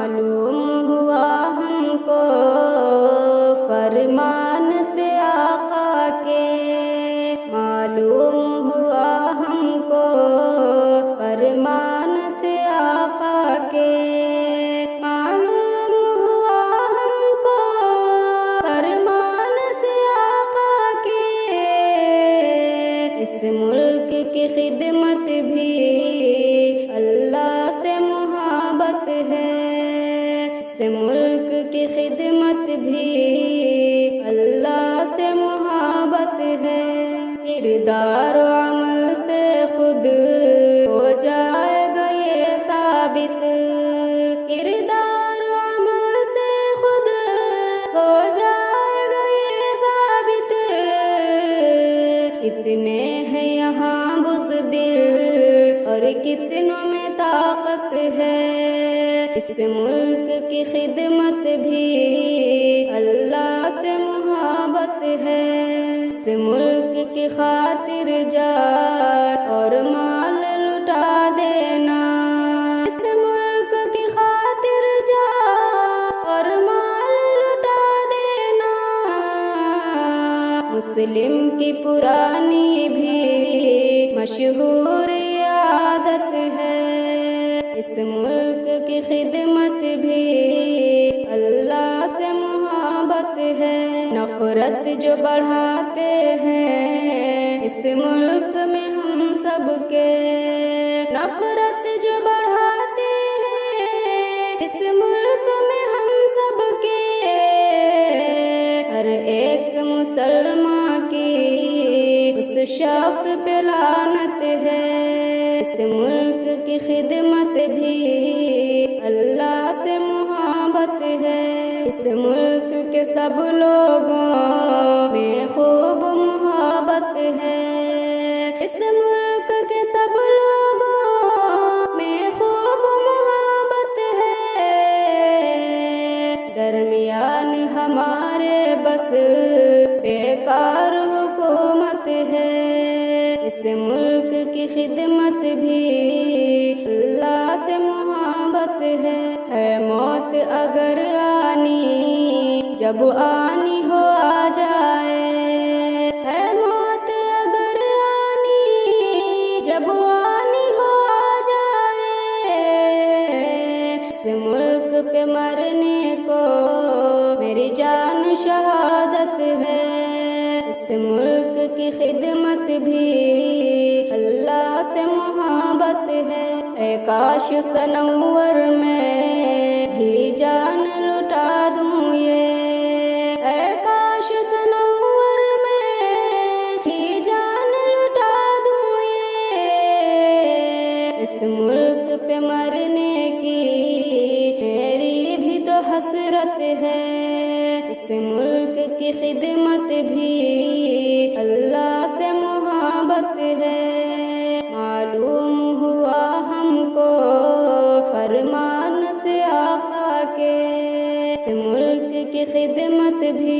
معلوم ہوا ہم کو فرمان سے آقا کے، معلوم ہوا ہم کو فرمان سے آقا کے، معلوم ہوا ہم کو فرمان سے آقا کے۔ اس ملک کی خدمت بھی اللہ سے محبت ہے، اس ملک کی خدمت بھی اللہ سے محبت ہے۔ کردار و عمل سے خود ہو جائے گا یہ ثابت، کردار و عمل سے خود ہو جائے گا یہ ثابت۔ کتنے ہیں یہاں بزدل اور کتنوں میں طاقت ہے، اس ملک کی خدمت بھی اللہ سے محبت ہے۔ اس ملک کی خاطر جان اور مال لٹا دینا، اس ملک کی خاطر جان اور مال لٹا دینا، مسلم کی پرانی بھی مشہور عادت ہے۔ اس ملک کی خدمت بھی اللہ سے محبت ہے۔ نفرت جو بڑھاتے ہیں اس ملک میں ہم سب کے، نفرت جو بڑھاتے ہیں اس ملک میں ہم سب کے، ہر ایک مسلمان کی اس شخص پہ لعنت ہے۔ اس ملک کی خدمت بھی اللہ سے محبت ہے۔ اس ملک کے سب لوگوں میں خوب محبت ہے، اس ملک کے سب لوگوں میں خوب محبت ہے۔ درمیان ہمارے بس بیکار حکومت ہے، اس ملک کی خدمت بھی اللہ سے محبت ہے۔ موت اگر آنی جب آنی ہو آ جائے، ہے موت اگر آنی جب آنی ہو آ جائے، اس ملک پہ مرنے کو میری جان شہادت ہے۔ اس ملک کی خدمت بھی اللہ سے محبت ہے۔ اے کاش سنور میں بھی جان لٹا دوں یہ، اے کاش سنور میں بھی جان لٹا دوں یہ، اس ملک پہ مرنے کی میری بھی تو حسرت ہے۔ اس ملک کی خدمت بھی اللہ سے محبت ہے۔ معلوم ہوا ہم کو فرمان سے آقا کے، اس ملک کی خدمت بھی